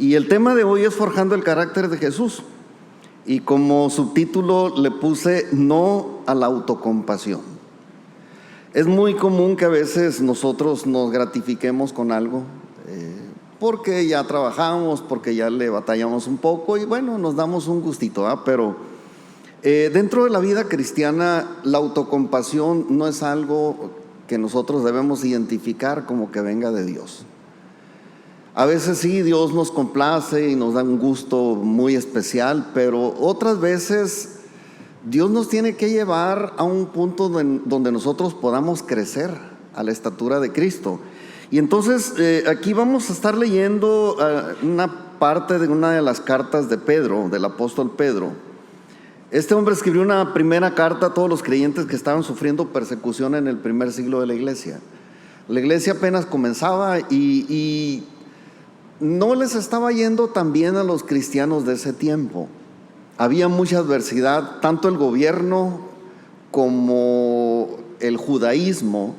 Y el tema de hoy es Forjando el carácter de Jesús. Y como subtítulo le puse No a la autocompasión. Es muy común que a veces nosotros nos gratifiquemos con algo, porque ya trabajamos, porque ya le batallamos un poco y bueno, nos damos un gustito, ¿verdad? Pero dentro de la vida cristiana, la autocompasión no es algo que nosotros debemos identificar como que venga de Dios. A veces sí, Dios nos complace y nos da un gusto muy especial, pero otras veces Dios nos tiene que llevar a un punto donde nosotros podamos crecer a la estatura de Cristo. Y entonces aquí vamos a estar leyendo una parte de una de las cartas de Pedro, del apóstol Pedro. Este hombre escribió una primera carta a todos los creyentes que estaban sufriendo persecución en el primer siglo de la iglesia. La iglesia apenas comenzaba y no les estaba yendo tan bien a los cristianos de ese tiempo. Había mucha adversidad, tanto el gobierno como el judaísmo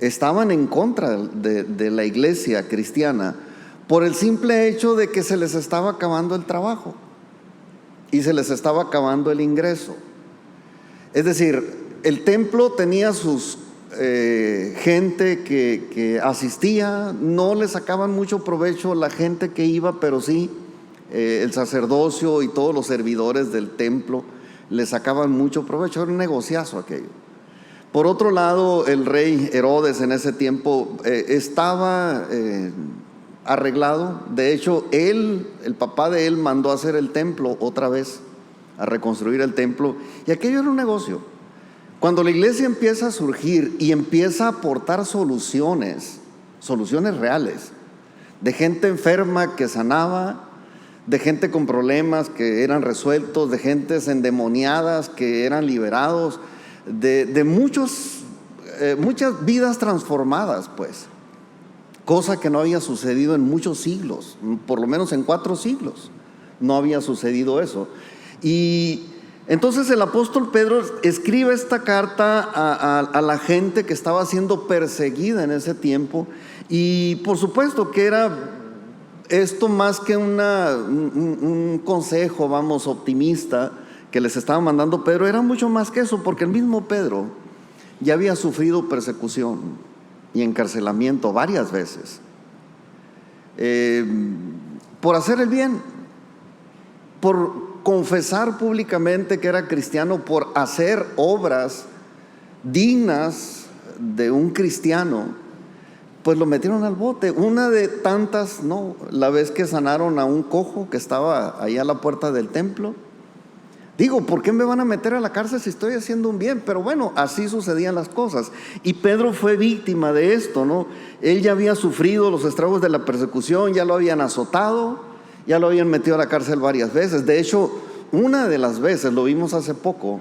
estaban en contra de la iglesia cristiana por el simple hecho de que se les estaba acabando el trabajo y se les estaba acabando el ingreso. Es decir, el templo tenía sus gente que asistía, no le sacaban mucho provecho la gente que iba, pero sí el sacerdocio y todos los servidores del templo le sacaban mucho provecho. Era un negociazo aquello. Por otro lado, el rey Herodes en ese tiempo estaba arreglado. De hecho, el papá de él mandó a hacer el templo otra vez, a reconstruir el templo, y aquello era un negocio. Cuando la iglesia empieza a surgir y empieza a aportar soluciones reales, de gente enferma que sanaba, de gente con problemas que eran resueltos, de gentes endemoniadas que eran liberados, de muchas vidas transformadas, pues, cosa que no había sucedido en muchos siglos, por lo menos en 4 siglos no había sucedido eso. Y entonces el apóstol Pedro escribe esta carta a la gente que estaba siendo perseguida en ese tiempo, y por supuesto que era esto más que un consejo, vamos, optimista que les estaba mandando Pedro. Era mucho más que eso, porque el mismo Pedro ya había sufrido persecución y encarcelamiento varias veces por hacer el bien, por confesar públicamente que era cristiano, por hacer obras dignas de un cristiano, pues lo metieron al bote. Una de tantas, ¿no? La vez que sanaron a un cojo que estaba ahí a la puerta del templo. Digo, ¿por qué me van a meter a la cárcel si estoy haciendo un bien? Pero bueno, así sucedían las cosas. Y Pedro fue víctima de esto, ¿no? Él ya había sufrido los estragos de la persecución, ya lo habían azotado, ya lo habían metido a la cárcel varias veces. De hecho, una de las veces, lo vimos hace poco,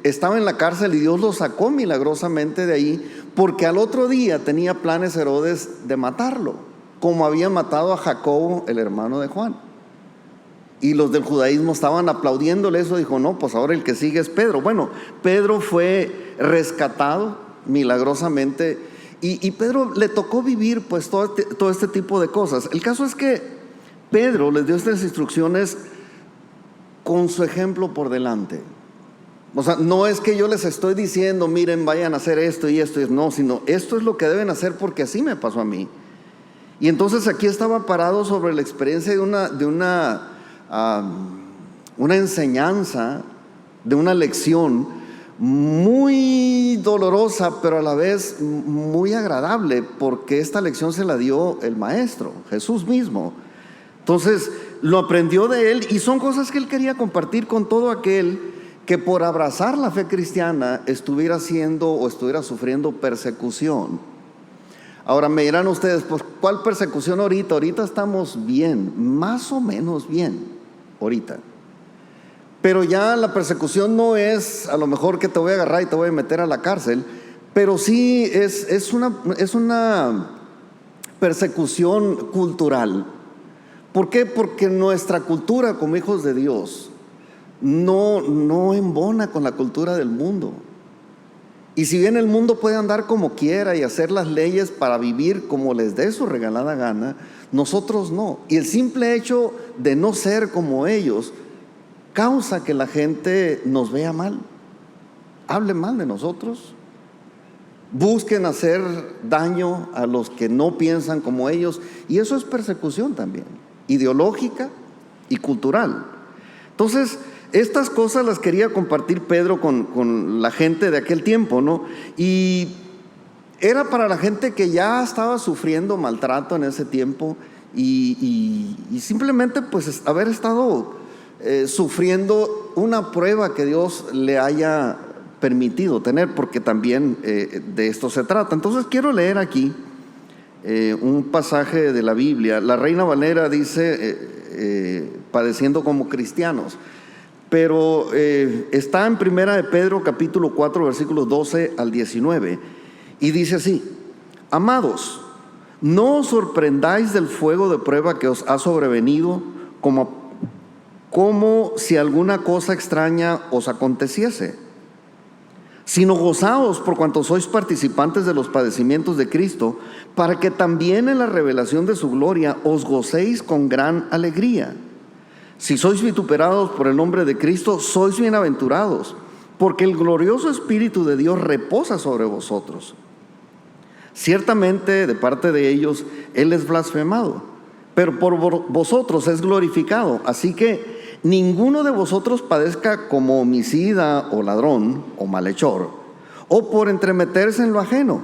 estaba en la cárcel y Dios lo sacó milagrosamente de ahí, porque al otro día tenía planes Herodes de matarlo, como había matado a Jacobo, el hermano de Juan. Y los del judaísmo estaban aplaudiéndole eso. Dijo, no, pues ahora el que sigue es Pedro. Bueno, Pedro fue rescatado milagrosamente, y Pedro le tocó vivir pues todo este tipo de cosas. El caso es que Pedro les dio estas instrucciones con su ejemplo por delante. O sea, no es que yo les estoy diciendo, miren, vayan a hacer esto y esto, no, sino esto es lo que deben hacer porque así me pasó a mí. Y entonces aquí estaba parado sobre la experiencia de una enseñanza, de una lección muy dolorosa, pero a la vez muy agradable, porque esta lección se la dio el maestro, Jesús mismo. Entonces lo aprendió de él, y son cosas que él quería compartir con todo aquel que por abrazar la fe cristiana estuviera haciendo o estuviera sufriendo persecución. Ahora me dirán ustedes, pues ¿cuál persecución ahorita? Ahorita estamos bien, más o menos bien ahorita. Pero ya la persecución no es a lo mejor que te voy a agarrar y te voy a meter a la cárcel, pero sí es una persecución cultural. ¿Por qué? Porque nuestra cultura como hijos de Dios no embona con la cultura del mundo. Y si bien el mundo puede andar como quiera y hacer las leyes para vivir como les dé su regalada gana, nosotros no. Y el simple hecho de no ser como ellos causa que la gente nos vea mal, hable mal de nosotros, busquen hacer daño a los que no piensan como ellos. Y eso es persecución también, ideológica y cultural. Entonces, estas cosas las quería compartir Pedro con la gente de aquel tiempo, ¿no? Y era para la gente que ya estaba sufriendo maltrato en ese tiempo y simplemente pues haber estado sufriendo una prueba que Dios le haya permitido tener, porque también de esto se trata. Entonces quiero leer aquí un pasaje de la Biblia. La Reina Valera dice padeciendo como cristianos, pero está en Primera de Pedro capítulo 4 versículos 12 al 19 y dice así: amados, no os sorprendáis del fuego de prueba que os ha sobrevenido como si alguna cosa extraña os aconteciese, sino gozaos por cuanto sois participantes de los padecimientos de Cristo, para que también en la revelación de su gloria os gocéis con gran alegría. Si sois vituperados por el nombre de Cristo, sois bienaventurados, porque el glorioso Espíritu de Dios reposa sobre vosotros. Ciertamente de parte de ellos Él es blasfemado, pero por vosotros es glorificado. Así que ninguno de vosotros padezca como homicida o ladrón o malhechor, o por entremeterse en lo ajeno.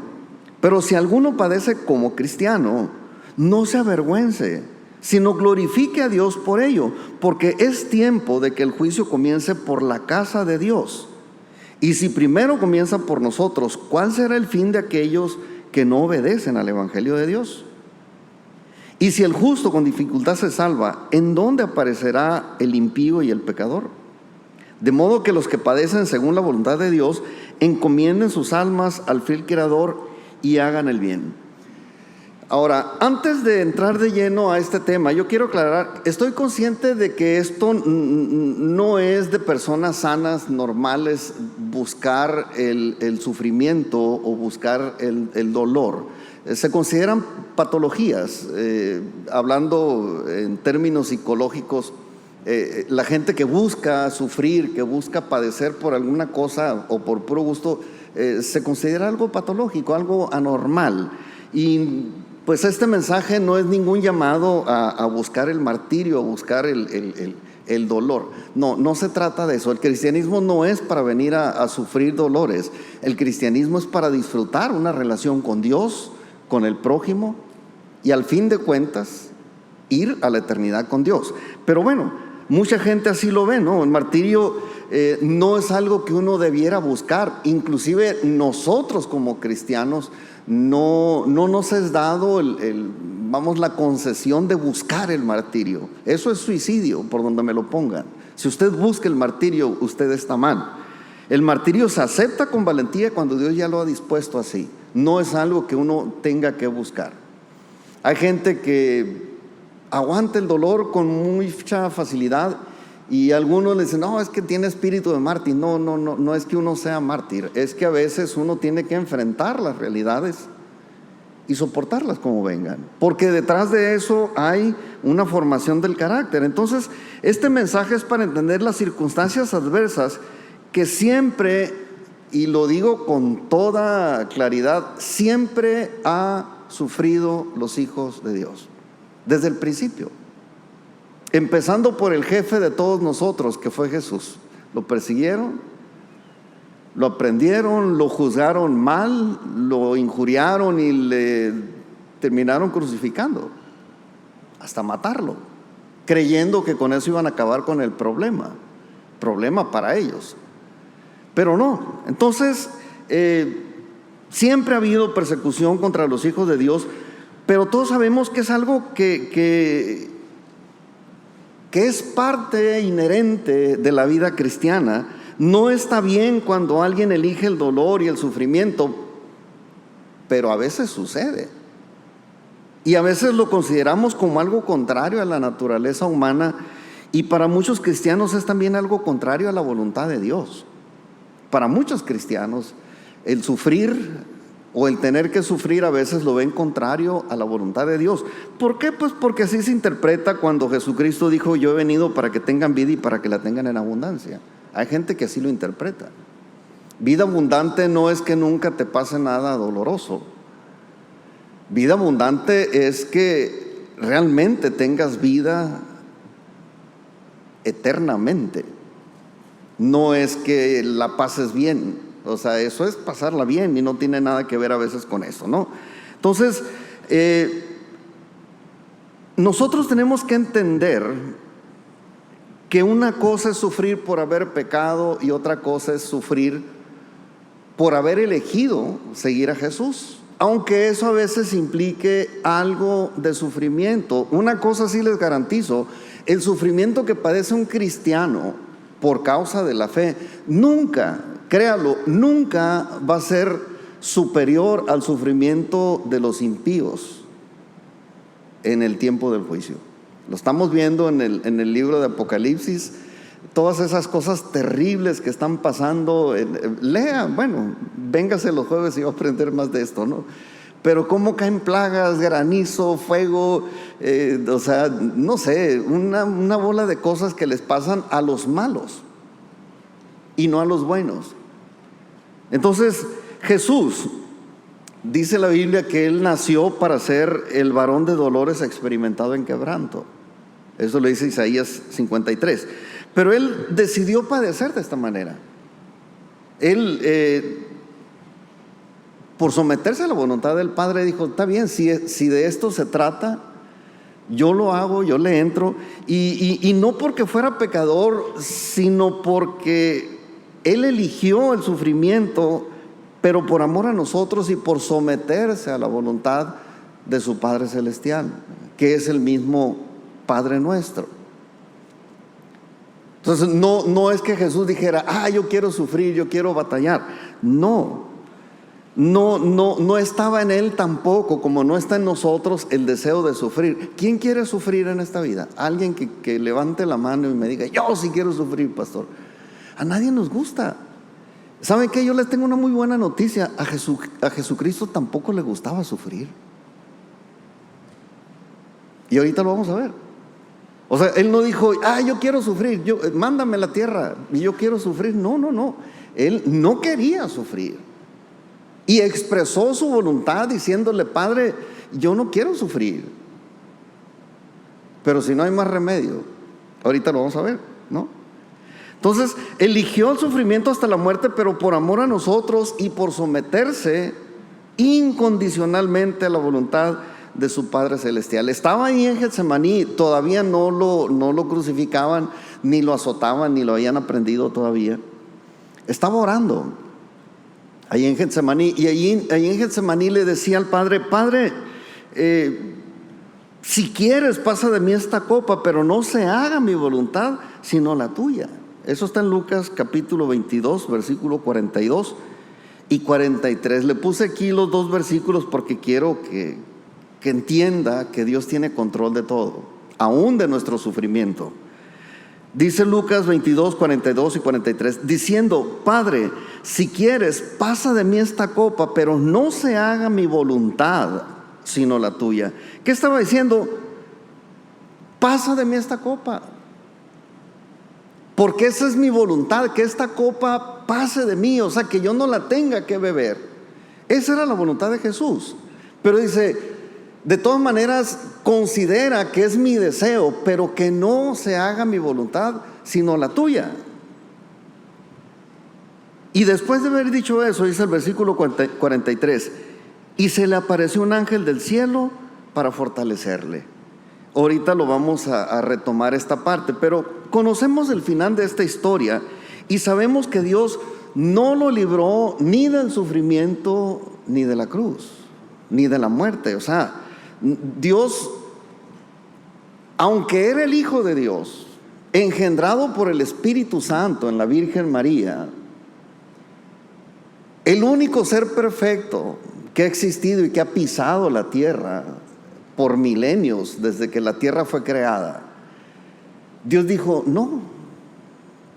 Pero si alguno padece como cristiano, no se avergüence, sino glorifique a Dios por ello, porque es tiempo de que el juicio comience por la casa de Dios. Y si primero comienza por nosotros, ¿cuál será el fin de aquellos que no obedecen al Evangelio de Dios? Y si el justo con dificultad se salva, ¿en dónde aparecerá el impío y el pecador? De modo que los que padecen según la voluntad de Dios encomienden sus almas al fiel Creador y hagan el bien. Ahora, antes de entrar de lleno a este tema, yo quiero aclarar, estoy consciente de que esto no es de personas sanas, normales, buscar el sufrimiento o buscar el dolor. Se consideran patologías, hablando en términos psicológicos. La gente que busca sufrir, que busca padecer por alguna cosa o por puro gusto, se considera algo patológico, algo anormal. Y pues este mensaje no es ningún llamado a buscar el martirio, a buscar el dolor. No se trata de eso. El cristianismo no es para venir a sufrir dolores. El cristianismo es para disfrutar una relación con Dios, con el prójimo, y al fin de cuentas ir a la eternidad con Dios. Pero bueno, mucha gente así lo ve, ¿no? El martirio no es algo que uno debiera buscar. Inclusive nosotros como cristianos no nos es dado la concesión de buscar el martirio. Eso es suicidio, por donde me lo pongan. Si usted busca el martirio, usted está mal. El martirio se acepta con valentía cuando Dios ya lo ha dispuesto así. No es algo que uno tenga que buscar. Hay gente que aguanta el dolor con mucha facilidad y algunos le dicen: no, es que tiene espíritu de mártir. No es que uno sea mártir, es que a veces uno tiene que enfrentar las realidades y soportarlas como vengan, porque detrás de eso hay una formación del carácter. Entonces, este mensaje es para entender las circunstancias adversas que siempre, y lo digo con toda claridad, siempre ha sufrido los hijos de Dios, desde el principio. Empezando por el jefe de todos nosotros, que fue Jesús. Lo persiguieron, lo aprendieron, lo juzgaron mal, lo injuriaron y le terminaron crucificando, hasta matarlo, creyendo que con eso iban a acabar con el problema para ellos. Pero no. Entonces, siempre ha habido persecución contra los hijos de Dios, pero todos sabemos que es algo que es parte inherente de la vida cristiana. No está bien cuando alguien elige el dolor y el sufrimiento, pero a veces sucede. Y a veces lo consideramos como algo contrario a la naturaleza humana, y para muchos cristianos es también algo contrario a la voluntad de Dios. Para muchos cristianos El sufrir o el tener que sufrir a veces lo ven contrario a la voluntad de Dios. ¿Por qué? Pues porque así se interpreta cuando Jesucristo dijo: yo he venido para que tengan vida y para que la tengan en abundancia. Hay gente que así lo interpreta. Vida abundante no es que nunca te pase nada doloroso. Vida abundante es que realmente tengas vida eternamente. No es que la pases bien. O sea, eso es pasarla bien y no tiene nada que ver a veces con eso, ¿no? Entonces, nosotros tenemos que entender que una cosa es sufrir por haber pecado y otra cosa es sufrir por haber elegido seguir a Jesús, aunque eso a veces implique algo de sufrimiento. Una cosa sí les garantizo: el sufrimiento que padece un cristiano por causa de la fe, nunca, créalo, nunca va a ser superior al sufrimiento de los impíos en el tiempo del juicio. Lo estamos viendo en el libro de Apocalipsis, todas esas cosas terribles que están pasando. Lea, bueno, véngase los jueves y va a aprender más de esto, ¿no? Pero cómo caen plagas, granizo, fuego, o sea, no sé, una bola de cosas que les pasan a los malos y no a los buenos. Entonces, Jesús, dice la Biblia que Él nació para ser el varón de dolores experimentado en quebranto. Eso lo dice Isaías 53. Pero Él decidió padecer de esta manera. Él, por someterse a la voluntad del Padre, dijo: está bien, si de esto se trata, yo lo hago, yo le entro. Y no porque fuera pecador, sino porque Él eligió el sufrimiento, pero por amor a nosotros y por someterse a la voluntad de su Padre Celestial, que es el mismo Padre nuestro. Entonces no es que Jesús dijera: yo quiero sufrir, yo quiero batallar. No estaba en Él tampoco, como no está en nosotros el deseo de sufrir. ¿Quién quiere sufrir en esta vida? Alguien que levante la mano y me diga: yo sí quiero sufrir, pastor. A nadie nos gusta. ¿Saben qué? Yo les tengo una muy buena noticia. A Jesucristo tampoco le gustaba sufrir. Y ahorita lo vamos a ver. O sea, Él no dijo: yo quiero sufrir, mándame la tierra y yo quiero sufrir. No. Él no quería sufrir. Y expresó su voluntad diciéndole: Padre, yo no quiero sufrir. Pero si no hay más remedio, ahorita lo vamos a ver, ¿no? Entonces, eligió el sufrimiento hasta la muerte, pero por amor a nosotros y por someterse incondicionalmente a la voluntad de su Padre Celestial. Estaba ahí en Getsemaní, todavía no lo crucificaban, ni lo azotaban, ni lo habían aprendido todavía. Estaba orando ahí en Getsemaní, y ahí en Getsemaní le decía al Padre: Padre, si quieres, pasa de mí esta copa, pero no se haga mi voluntad, sino la tuya. Eso está en Lucas capítulo 22, versículo 42 y 43. Le puse aquí los dos versículos porque quiero que entienda que Dios tiene control de todo, aún de nuestro sufrimiento. Dice Lucas 22, 42 y 43, diciendo: Padre, si quieres, pasa de mí esta copa, pero no se haga mi voluntad, sino la tuya. ¿Qué estaba diciendo? Pasa de mí esta copa, porque esa es mi voluntad, que esta copa pase de mí, o sea, que yo no la tenga que beber. Esa era la voluntad de Jesús. Pero dice: de todas maneras, considera que es mi deseo, pero que no se haga mi voluntad, sino la tuya. Y después de haber dicho eso, dice el versículo 43, y se le apareció un ángel del cielo para fortalecerle. Ahorita lo vamos a retomar esta parte, pero conocemos el final de esta historia y sabemos que Dios no lo libró ni del sufrimiento, ni de la cruz, ni de la muerte. O sea, Dios, aunque era el Hijo de Dios, engendrado por el Espíritu Santo en la Virgen María, el único ser perfecto que ha existido y que ha pisado la tierra por milenios, desde que la tierra fue creada, Dios dijo: no,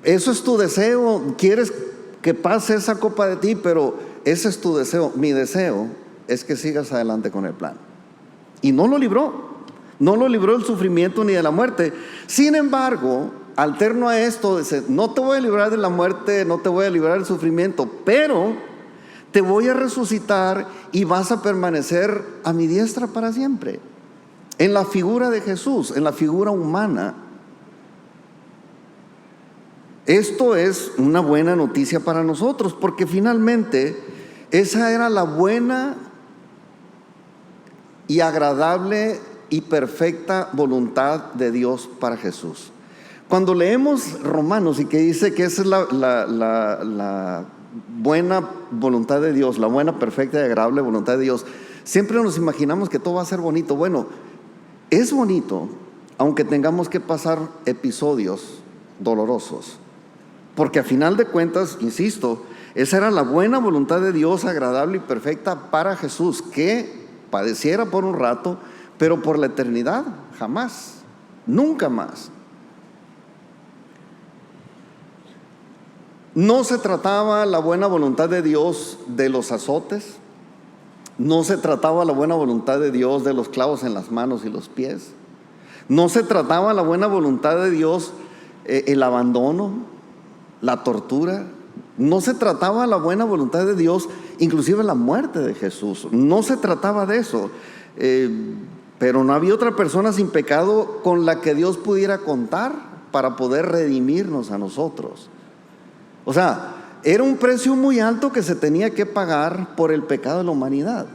eso es tu deseo, quieres que pase esa copa de ti, pero ese es tu deseo. Mi deseo es que sigas adelante con el plan. Y no lo libró del sufrimiento ni de la muerte. Sin embargo, alterno a esto, dice, no te voy a librar de la muerte, no te voy a librar del sufrimiento, pero te voy a resucitar y vas a permanecer a mi diestra para siempre. En la figura de Jesús, en la figura humana. Esto es una buena noticia para nosotros, porque finalmente esa era la buena y agradable y perfecta voluntad de Dios para Jesús. Cuando leemos Romanos y que dice que esa es la buena voluntad de Dios, la buena, perfecta y agradable voluntad de Dios, siempre nos imaginamos que todo va a ser bonito. Bueno, es bonito, aunque tengamos que pasar episodios dolorosos, porque a final de cuentas, insisto, esa era la buena voluntad de Dios, agradable y perfecta para Jesús, que padeciera por un rato, pero por la eternidad, jamás, nunca más. No se trataba la buena voluntad de Dios de los azotes, no se trataba la buena voluntad de Dios de los clavos en las manos y los pies, no se trataba la buena voluntad de Dios el abandono, la tortura, no se trataba la buena voluntad de Dios inclusive la muerte de Jesús, no se trataba de eso, pero no había otra persona sin pecado con la que Dios pudiera contar para poder redimirnos a nosotros. O sea, era un precio muy alto que se tenía que pagar por el pecado de la humanidad.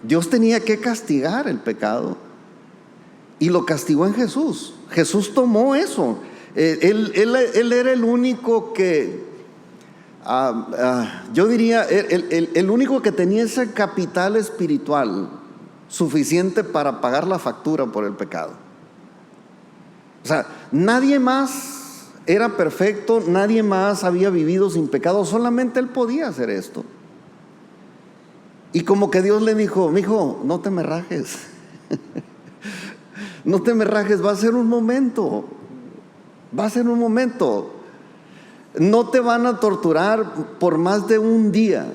Dios tenía que castigar el pecado y lo castigó en Jesús. Jesús tomó eso. Él era el único que, yo diría, el único que tenía ese capital espiritual suficiente para pagar la factura por el pecado. O sea, nadie más era perfecto, nadie más había vivido sin pecado, solamente Él podía hacer esto. Y como que Dios le dijo: mijo, no te me rajes, no te me rajes, va a ser un momento, no te van a torturar por más de un día.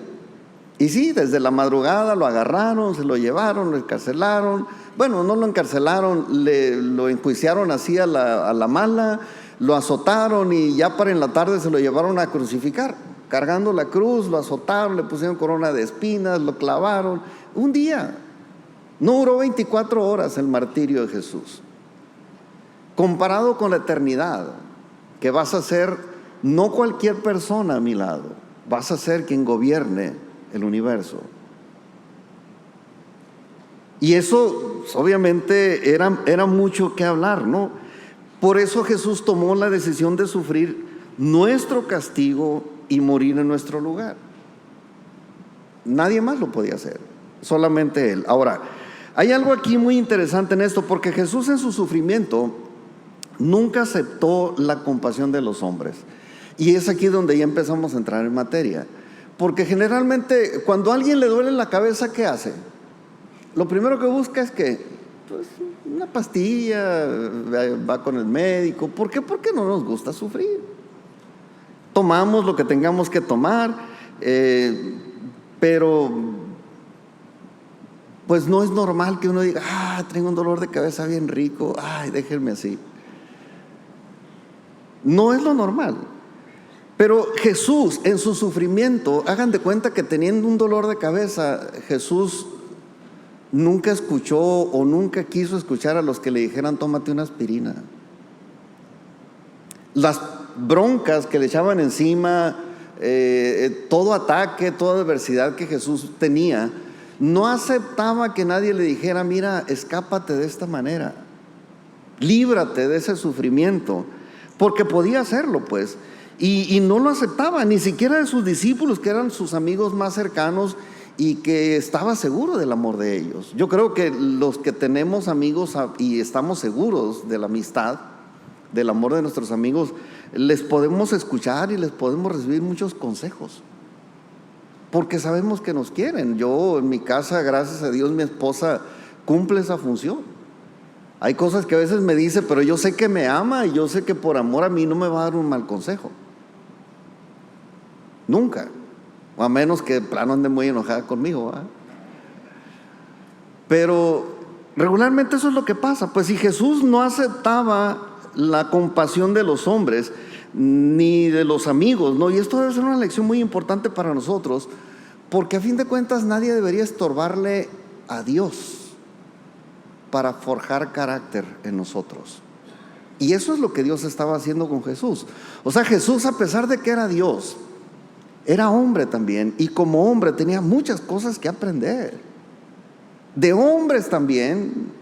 Y sí, desde la madrugada lo agarraron, se lo llevaron, lo encarcelaron. Bueno, no lo encarcelaron, lo enjuiciaron así a la mala, lo azotaron y ya para en la tarde se lo llevaron a crucificar. Cargando la cruz, lo azotaron, le pusieron corona de espinas, lo clavaron. Un día. No duró 24 horas el martirio de Jesús. Comparado con la eternidad, que vas a ser no cualquier persona a mi lado, vas a ser quien gobierne el universo. Y eso obviamente era mucho que hablar, ¿no? Por eso Jesús tomó la decisión de sufrir nuestro castigo y morir en nuestro lugar. Nadie más lo podía hacer, solamente Él. Ahora, hay algo aquí muy interesante en esto, porque Jesús en su sufrimiento nunca aceptó la compasión de los hombres. Y es aquí donde ya empezamos a entrar en materia. Porque generalmente cuando a alguien le duele la cabeza, ¿qué hace? Lo primero que busca es que, pues, una pastilla, va con el médico. ¿Por qué? Porque no nos gusta sufrir. Tomamos lo que tengamos que tomar, pero pues no es normal que uno diga: tengo un dolor de cabeza bien rico, déjenme así. No es lo normal. Pero Jesús en su sufrimiento, hagan de cuenta que teniendo un dolor de cabeza, Jesús nunca escuchó o nunca quiso escuchar a los que le dijeran: tómate una aspirina. Las broncas que le echaban encima, todo ataque, toda adversidad que Jesús tenía, no aceptaba que nadie le dijera: mira, escápate de esta manera, líbrate de ese sufrimiento, porque podía hacerlo, pues. Y no lo aceptaba, ni siquiera de sus discípulos, que eran sus amigos más cercanos y que estaba seguro del amor de ellos. Yo creo que los que tenemos amigos y estamos seguros de la amistad, del amor de nuestros amigos, les podemos escuchar y les podemos recibir muchos consejos, porque sabemos que nos quieren. Yo en mi casa, gracias a Dios, mi esposa cumple esa función. Hay cosas que a veces me dice, pero yo sé que me ama y yo sé que por amor a mí no me va a dar un mal consejo. Nunca. o a menos que de plano ande muy enojada conmigo, ¿verdad? Pero regularmente eso es lo que pasa. Pues si Jesús no aceptaba la compasión de los hombres ni de los amigos, ¿no? Y esto debe ser una lección muy importante para nosotros, porque a fin de cuentas nadie debería estorbarle a Dios para forjar carácter en nosotros. Y eso es lo que Dios estaba haciendo con Jesús. O sea, Jesús, a pesar de que era Dios, era hombre también, y como hombre tenía muchas cosas que aprender de hombres también,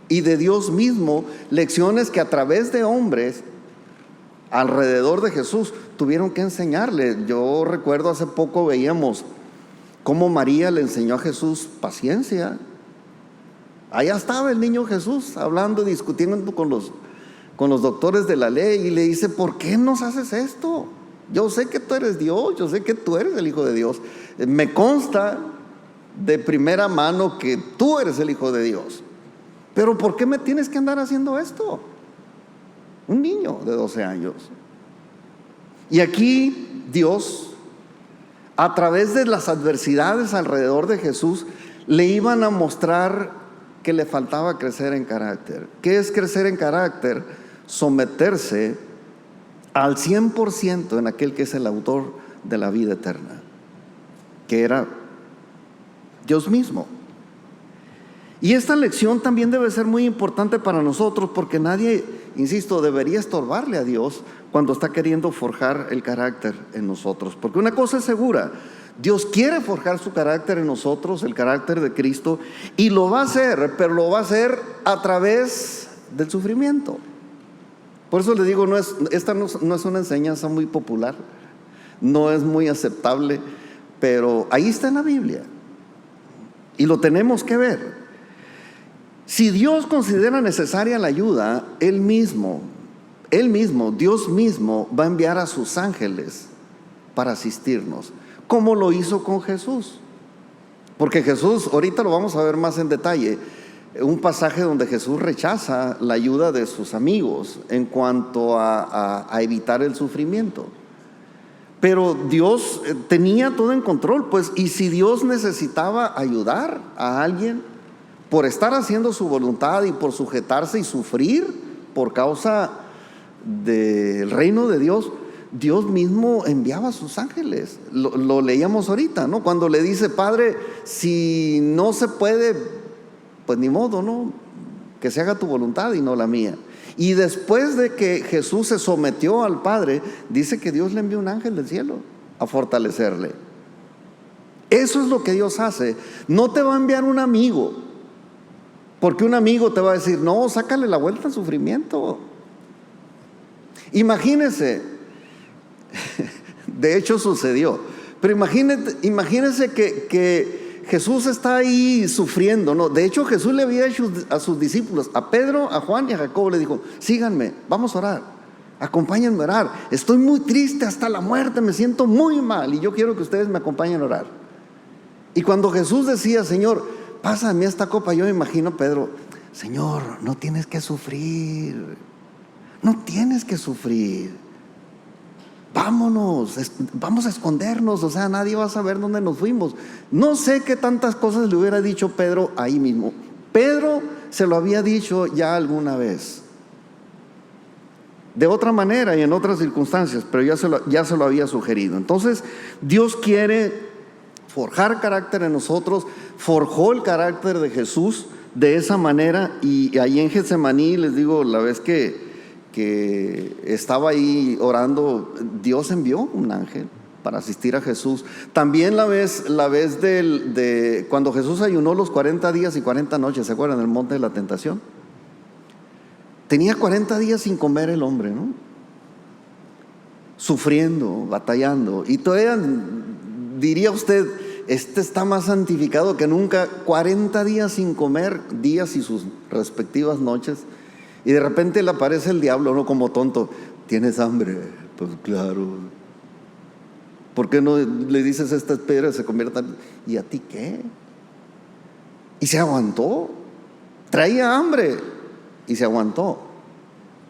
y de Dios mismo, lecciones que a través de hombres alrededor de Jesús tuvieron que enseñarle. Yo recuerdo hace poco veíamos cómo María le enseñó a Jesús paciencia. Allá estaba el niño Jesús hablando, discutiendo con los doctores de la ley, y le dice: ¿por qué nos haces esto? Yo sé que tú eres Dios, yo sé que tú eres el Hijo de Dios, me consta de primera mano que tú eres el Hijo de Dios, pero ¿por qué me tienes que andar haciendo esto? Un niño de 12 años. Y aquí Dios, a través de las adversidades alrededor de Jesús, le iban a mostrar que le faltaba crecer en carácter. ¿Qué es crecer en carácter? Someterse al 100% en aquel que es el autor de la vida eterna, que era Dios mismo. Y esta lección también debe ser muy importante para nosotros, porque nadie, insisto, debería estorbarle a Dios cuando está queriendo forjar el carácter en nosotros. Porque una cosa es segura: Dios quiere forjar su carácter en nosotros, el carácter de Cristo, y lo va a hacer, pero lo va a hacer a través del sufrimiento. Por eso le digo, esta no es una enseñanza muy popular, no es muy aceptable, pero ahí está en la Biblia y lo tenemos que ver. Si Dios considera necesaria la ayuda, Él mismo, Dios mismo va a enviar a sus ángeles para asistirnos, como lo hizo con Jesús. Porque Jesús, ahorita lo vamos a ver más en detalle, un pasaje donde Jesús rechaza la ayuda de sus amigos en cuanto a evitar el sufrimiento. Pero Dios tenía todo en control, pues, y si Dios necesitaba ayudar a alguien por estar haciendo su voluntad y por sujetarse y sufrir por causa del reino de Dios, Dios mismo enviaba a sus ángeles. Lo leíamos ahorita, ¿no? Cuando le dice: Padre, si no se puede, pues ni modo, ¿no? Que se haga tu voluntad y no la mía. Y después de que Jesús se sometió al Padre, dice que Dios le envió un ángel del cielo a fortalecerle. Eso es lo que Dios hace. No te va a enviar un amigo, porque un amigo te va a decir: no, sácale la vuelta al sufrimiento. Imagínese, de hecho sucedió, pero imagínese que Jesús está ahí sufriendo, ¿no? De hecho, Jesús le había hecho a sus discípulos, a Pedro, a Juan y a Jacobo, le dijo: síganme, vamos a orar, acompáñenme a orar. Estoy muy triste hasta la muerte, me siento muy mal y yo quiero que ustedes me acompañen a orar. Y cuando Jesús decía: Señor, pásame esta copa, yo me imagino a Pedro: Señor, no tienes que sufrir, no tienes que sufrir. Vámonos, vamos a escondernos, o sea, nadie va a saber dónde nos fuimos. No sé qué tantas cosas le hubiera dicho Pedro ahí mismo. Pedro se lo había dicho ya alguna vez, de otra manera y en otras circunstancias, pero ya se lo había sugerido. Entonces, Dios quiere forjar carácter en nosotros, forjó el carácter de Jesús de esa manera. Y ahí en Getsemaní, les digo, la vez que estaba ahí orando, Dios envió un ángel para asistir a Jesús. También la vez de cuando Jesús ayunó los 40 días y 40 noches, ¿se acuerdan? En el monte de la tentación. Tenía 40 días sin comer el hombre, ¿no? Sufriendo, batallando. Y todavía diría usted: este está más santificado que nunca. 40 días sin comer, días y sus respectivas noches. Y de repente le aparece el diablo, ¿no? Como tonto: ¿tienes hambre? Pues claro. ¿Por qué no le dices a estas piedras se conviertan? ¿Y a ti qué? Y se aguantó. Traía hambre y se aguantó.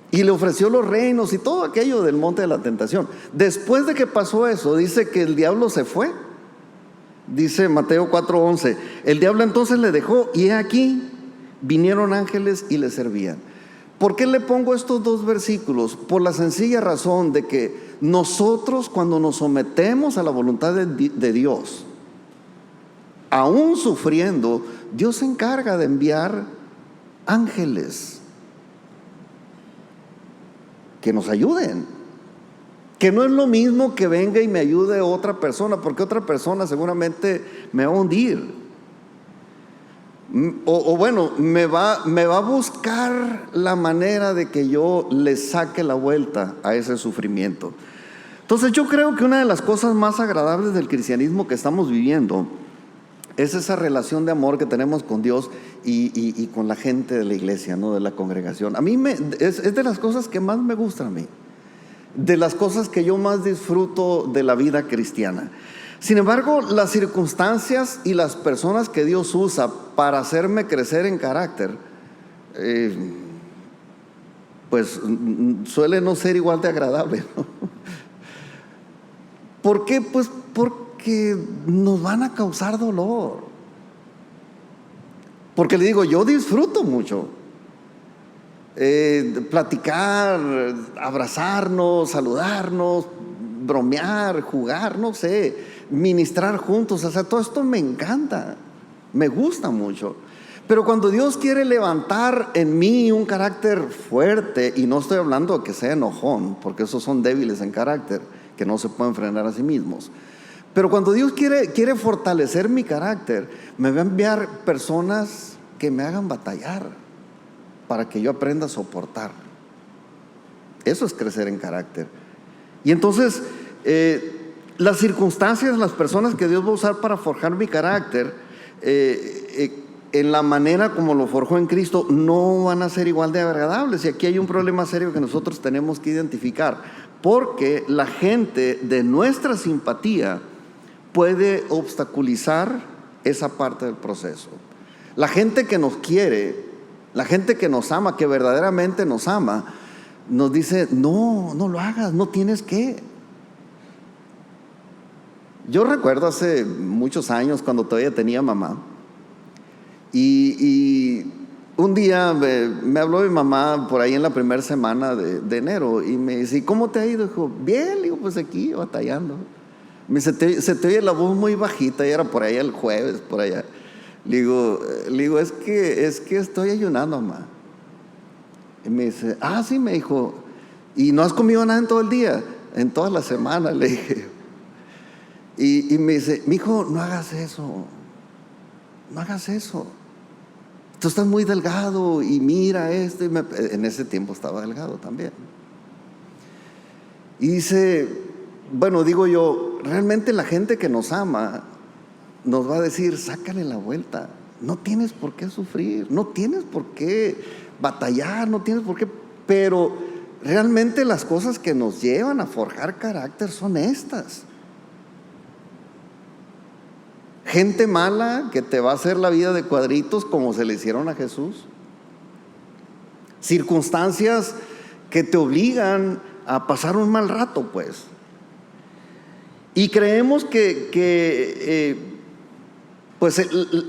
Y le ofreció los reinos y todo aquello del monte de la tentación. Después de que pasó eso, dice que el diablo se fue Dice Mateo 4:11, el diablo entonces le dejó y he aquí, vinieron ángeles y le servían. ¿Por qué le pongo estos dos versículos? Por la sencilla razón de que nosotros, cuando nos sometemos a la voluntad de Dios, aún sufriendo, Dios se encarga de enviar ángeles que nos ayuden. Que no es lo mismo que venga y me ayude otra persona, porque otra persona seguramente me va a hundir. O bueno, me va a buscar la manera de que yo le saque la vuelta a ese sufrimiento. Entonces yo creo que una de las cosas más agradables del cristianismo que estamos viviendo es esa relación de amor que tenemos con Dios y con la gente de la iglesia, ¿no? De la congregación. A mí es de las cosas que más me gustan a mí, de las cosas que yo más disfruto de la vida cristiana. Sin embargo, las circunstancias y las personas que Dios usa para hacerme crecer en carácter, pues suele no ser igual de agradable, ¿no? ¿Por qué? Pues porque nos van a causar dolor. Porque le digo, yo disfruto mucho platicar, abrazarnos, saludarnos, bromear, jugar, no sé, ministrar juntos. O sea, todo esto me encanta, me gusta mucho. Pero cuando Dios quiere levantar en mí un carácter fuerte, y no estoy hablando de que sea enojón, porque esos son débiles en carácter, que no se pueden frenar a sí mismos. Pero cuando Dios quiere fortalecer mi carácter, me va a enviar personas que me hagan batallar para que yo aprenda a soportar. Eso es crecer en carácter. Y entonces las circunstancias, las personas que Dios va a usar para forjar mi carácter, en la manera como lo forjó en Cristo, no van a ser igual de agradables. Y aquí hay un problema serio que nosotros tenemos que identificar, porque la gente de nuestra simpatía puede obstaculizar esa parte del proceso. La gente que nos quiere, la gente que nos ama, que verdaderamente nos ama, nos dice, no lo hagas, no tienes que. Yo recuerdo hace muchos años, cuando todavía tenía mamá, y un día me habló mi mamá por ahí en la primera semana de enero, y me dice, ¿y cómo te ha ido? Dijo, bien. Le digo, pues aquí batallando. Me dice, se te oye la voz muy bajita, y era por ahí el jueves, por allá. Le digo, es que estoy ayunando, mamá. Y me dice, sí, me dijo, ¿y no has comido nada en todo el día? En toda la semana, le dije. Y me dice, mijo, no hagas eso, no hagas eso. Tú estás muy delgado y mira esto. En ese tiempo estaba delgado también. Y dice, bueno, digo yo, realmente la gente que nos ama nos va a decir, sácale la vuelta. No tienes por qué sufrir, no tienes por qué batallar, no tienes por qué. Pero realmente las cosas que nos llevan a forjar carácter son estas. Gente mala que te va a hacer la vida de cuadritos, como se le hicieron a Jesús. Circunstancias que te obligan a pasar un mal rato, pues. Y creemos pues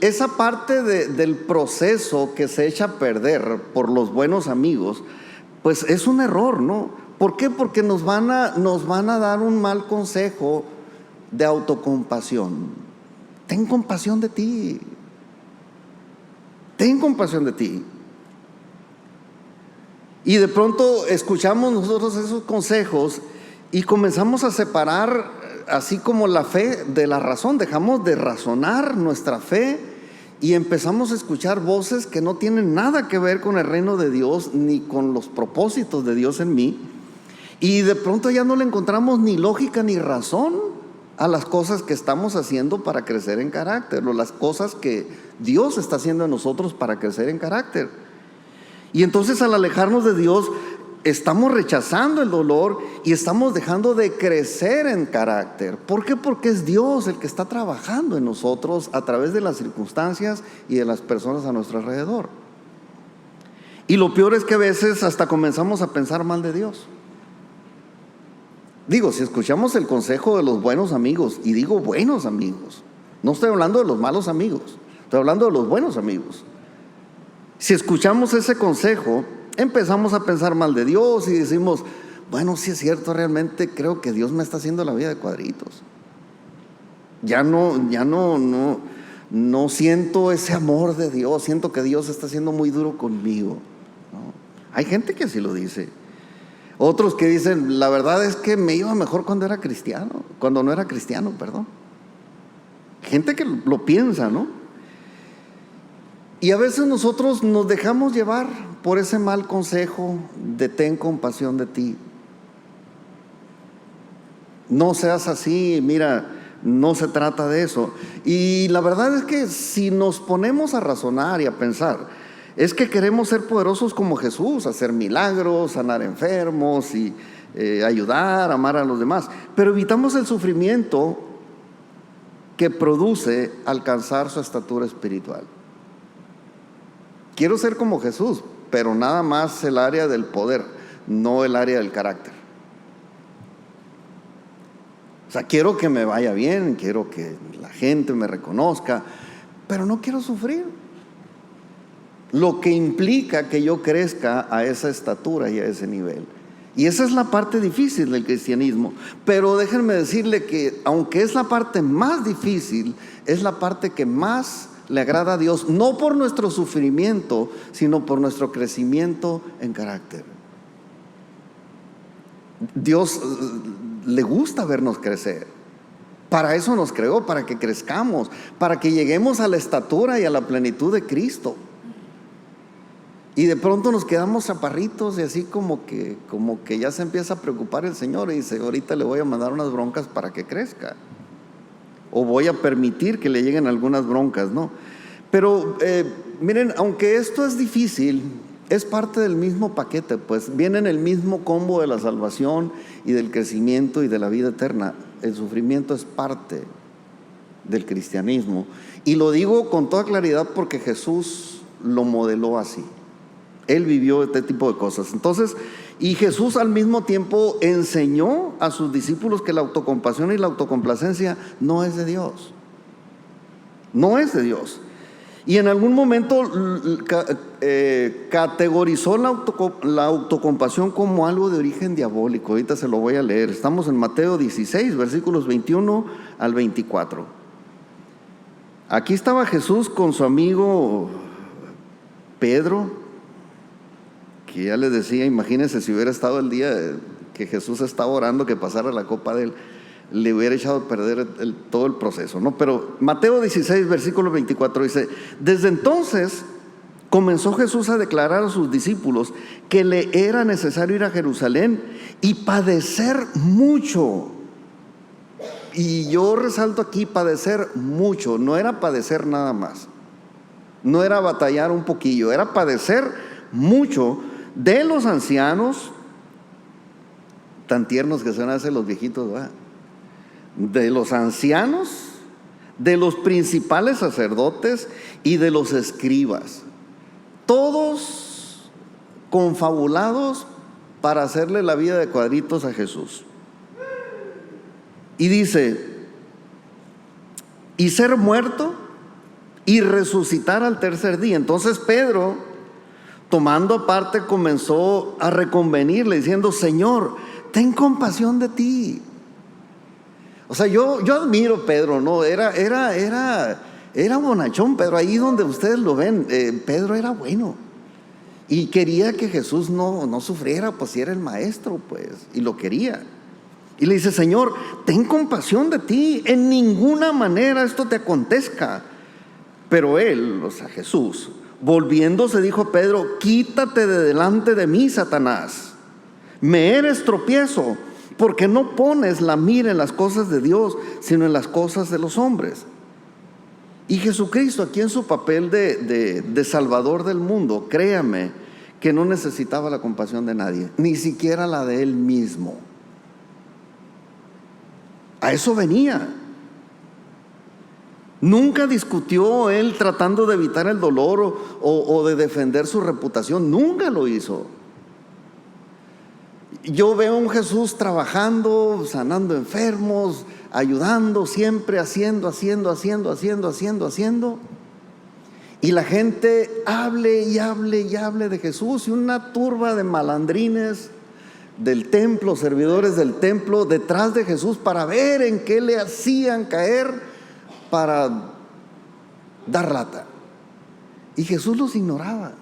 esa parte del proceso que se echa a perder por los buenos amigos, pues es un error, ¿no? ¿Por qué? Porque nos van a dar un mal consejo de autocompasión. Ten compasión de ti. Ten compasión de ti. Y de pronto escuchamos nosotros esos consejos y comenzamos a separar, así como la fe de la razón. Dejamos de razonar nuestra fe y empezamos a escuchar voces que no tienen nada que ver con el reino de Dios ni con los propósitos de Dios en mí. Y de pronto ya no le encontramos ni lógica ni razón a las cosas que estamos haciendo para crecer en carácter, o las cosas que Dios está haciendo en nosotros para crecer en carácter. Y entonces, al alejarnos de Dios, estamos rechazando el dolor y estamos dejando de crecer en carácter. ¿Por qué? Porque es Dios el que está trabajando en nosotros a través de las circunstancias y de las personas a nuestro alrededor. Y lo peor es que a veces hasta comenzamos a pensar mal de Dios. Digo, si escuchamos el consejo de los buenos amigos, y digo buenos amigos, No estoy hablando de los malos amigos, estoy hablando de los buenos amigos. Si escuchamos ese consejo, empezamos a pensar mal de Dios y decimos, bueno, sí es cierto, realmente creo que Dios me está haciendo la vida de cuadritos. Ya no siento ese amor de Dios, siento que Dios está siendo muy duro conmigo, ¿no? Hay gente que así lo dice. Otros que dicen, la verdad es que me iba mejor cuando no era cristiano, perdón. Gente que lo piensa, ¿no? Y a veces nosotros nos dejamos llevar por ese mal consejo de ten compasión de ti. No seas así, mira, no se trata de eso. Y la verdad es que si nos ponemos a razonar y a pensar, es que queremos ser poderosos como Jesús, hacer milagros, sanar enfermos y ayudar, amar a los demás. Pero evitamos el sufrimiento que produce alcanzar su estatura espiritual. Quiero ser como Jesús, pero nada más el área del poder, no el área del carácter. O sea, quiero que me vaya bien, quiero que la gente me reconozca, pero no quiero sufrir. Lo que implica que yo crezca a esa estatura y a ese nivel. Y esa es la parte difícil del cristianismo. Pero déjenme decirle que aunque es la parte más difícil, es la parte que más le agrada a Dios, no por nuestro sufrimiento, sino por nuestro crecimiento en carácter. Dios le gusta vernos crecer. Para eso nos creó, para que crezcamos, para que lleguemos a la estatura y a la plenitud de Cristo. Y de pronto nos quedamos chaparritos y así como que ya se empieza a preocupar el Señor y dice, ahorita le voy a mandar unas broncas para que crezca. O voy a permitir que le lleguen algunas broncas, ¿no? Pero miren, aunque esto es difícil, es parte del mismo paquete, pues viene en el mismo combo de la salvación y del crecimiento y de la vida eterna. El sufrimiento es parte del cristianismo. Y lo digo con toda claridad porque Jesús lo modeló así. Él vivió este tipo de cosas. Entonces, y Jesús al mismo tiempo enseñó a sus discípulos que la autocompasión y la autocomplacencia no es de Dios. No es de Dios. Y en algún momento categorizó la autocompasión como algo de origen diabólico. Ahorita se lo voy a leer. Estamos en Mateo 16, versículos 21 al 24. Aquí estaba Jesús con su amigo Pedro, que ya les decía, imagínense si hubiera estado el día que Jesús estaba orando que pasara la copa de él, le hubiera echado a perder todo el proceso, ¿no? Pero Mateo 16, versículo 24 dice, desde entonces comenzó Jesús a declarar a sus discípulos que le era necesario ir a Jerusalén y padecer mucho. Y yo resalto aquí padecer mucho, no era padecer nada más, no era batallar un poquillo, era padecer mucho de los ancianos, tan tiernos que son a veces los viejitos, ¿verdad? De los ancianos, de los principales sacerdotes y de los escribas, todos confabulados para hacerle la vida de cuadritos a Jesús. Y dice, y ser muerto y resucitar al tercer día. Entonces Pedro, tomando parte, comenzó a reconvenirle diciendo, Señor, ten compasión de ti. O sea, yo admiro a Pedro, ¿no? Era bonachón Pedro, ahí donde ustedes lo ven, Pedro era bueno. Y quería que Jesús no sufriera, pues si era el maestro, pues, y lo quería. Y le dice, Señor, ten compasión de ti, en ninguna manera esto te acontezca. Pero él, o sea, Jesús, volviéndose dijo a Pedro, quítate de delante de mí, Satanás, me eres tropiezo, porque no pones la mira en las cosas de Dios, sino en las cosas de los hombres. Y Jesucristo, aquí en su papel de Salvador del mundo, créame que no necesitaba la compasión de nadie, ni siquiera la de él mismo. A eso venía. Nunca discutió él tratando de evitar el dolor o de defender su reputación, nunca lo hizo. Yo veo a un Jesús trabajando, sanando enfermos, ayudando, siempre haciendo. Y la gente hable y hable de Jesús, y una turba de malandrines del templo, servidores del templo, detrás de Jesús para ver en qué le hacían caer para dar lata. Y Jesús los ignoraba.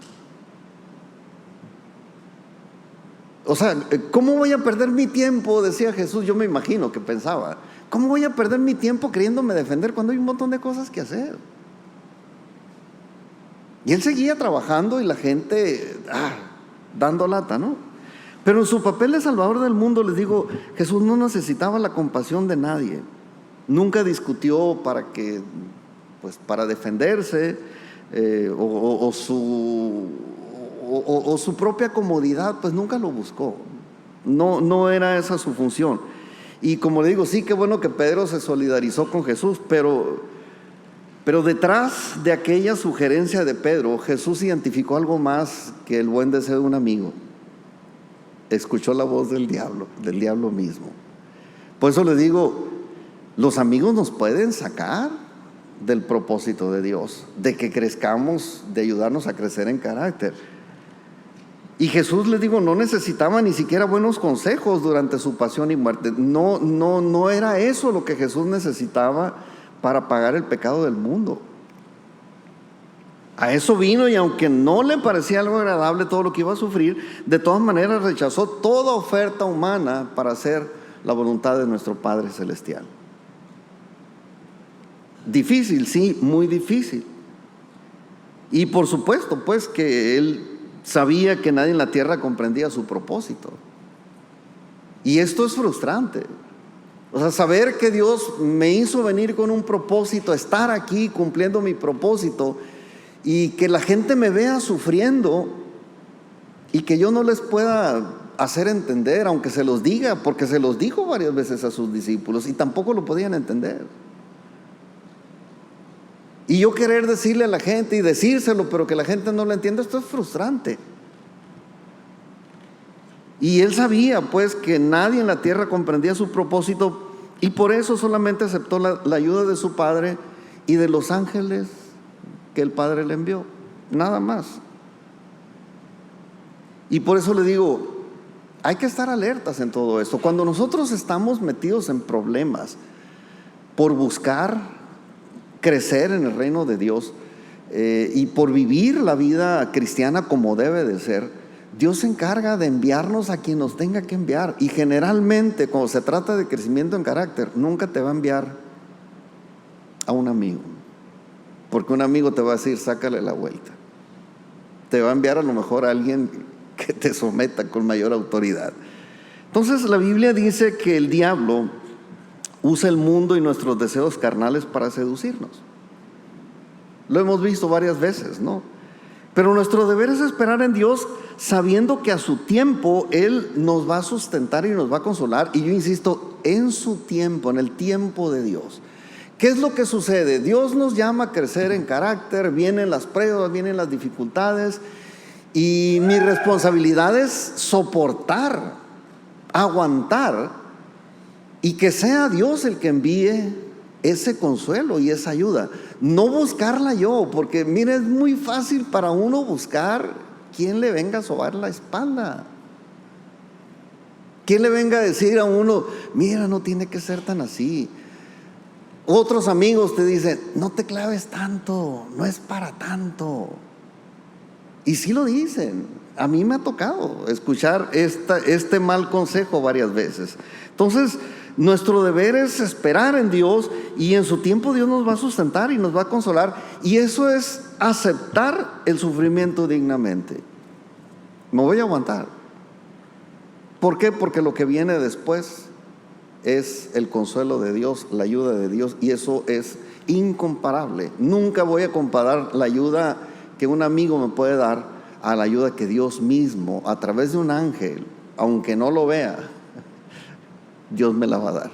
O sea, ¿cómo voy a perder mi tiempo? Decía Jesús, yo me imagino que pensaba, ¿cómo voy a perder mi tiempo creyéndome defender cuando hay un montón de cosas que hacer? Y él seguía trabajando y la gente dando lata, ¿no? Pero en su papel de salvador del mundo, les digo, Jesús no necesitaba la compasión de nadie. Nunca discutió para defenderse, o su propia comodidad, pues nunca lo buscó. No era esa su función. Y como le digo, sí, qué bueno que Pedro se solidarizó con Jesús, pero detrás de aquella sugerencia de Pedro, Jesús identificó algo más que el buen deseo de un amigo. Escuchó la voz del diablo mismo. Por eso le digo, los amigos nos pueden sacar del propósito de Dios, de que crezcamos, de ayudarnos a crecer en carácter. Y Jesús, les digo, no necesitaba ni siquiera buenos consejos durante su pasión y muerte. No era eso lo que Jesús necesitaba para pagar el pecado del mundo. A eso vino, y aunque no le parecía algo agradable todo lo que iba a sufrir, de todas maneras rechazó toda oferta humana para hacer la voluntad de nuestro Padre Celestial. Difícil, sí, muy difícil. Y por supuesto, pues, que él sabía que nadie en la tierra comprendía su propósito. Y esto es frustrante. O sea, saber que Dios me hizo venir con un propósito, estar aquí cumpliendo mi propósito, y que la gente me vea sufriendo y que yo no les pueda hacer entender, aunque se los diga, porque se los dijo varias veces a sus discípulos y tampoco lo podían entender. Y yo querer decirle a la gente y decírselo, pero que la gente no lo entienda, esto es frustrante. Y él sabía pues que nadie en la tierra comprendía su propósito, y por eso solamente aceptó la ayuda de su Padre y de los ángeles que el Padre le envió, nada más. Y por eso le digo, hay que estar alertas en todo esto. Cuando nosotros estamos metidos en problemas por buscar crecer en el reino de Dios, y por vivir la vida cristiana como debe de ser, Dios se encarga de enviarnos a quien nos tenga que enviar. Y generalmente, cuando se trata de crecimiento en carácter, nunca te va a enviar a un amigo, porque un amigo te va a decir, sácale la vuelta. Te va a enviar a lo mejor a alguien que te someta con mayor autoridad. Entonces la Biblia dice que el diablo usa el mundo y nuestros deseos carnales para seducirnos. Lo hemos visto varias veces, ¿no? Pero nuestro deber es esperar en Dios, sabiendo que a su tiempo Él nos va a sustentar y nos va a consolar. Y yo insisto, en su tiempo, en el tiempo de Dios. ¿Qué es lo que sucede? Dios nos llama a crecer en carácter, vienen las pruebas, vienen las dificultades, y mi responsabilidad es soportar, aguantar, y que sea Dios el que envíe ese consuelo y esa ayuda. No buscarla yo, porque mire, es muy fácil para uno buscar quien le venga a sobar la espalda. Quien le venga a decir a uno, mira, no tiene que ser tan así. Otros amigos te dicen, no te claves tanto, no es para tanto. Y sí lo dicen. A mí me ha tocado escuchar este mal consejo varias veces. Entonces, nuestro deber es esperar en Dios, y en su tiempo Dios nos va a sustentar y nos va a consolar. Y eso es aceptar el sufrimiento dignamente. Me voy a aguantar. ¿Por qué? Porque lo que viene después es el consuelo de Dios, la ayuda de Dios, y eso es incomparable. Nunca voy a comparar la ayuda que un amigo me puede dar a la ayuda que Dios mismo, a través de un ángel, aunque no lo vea, Dios me la va a dar.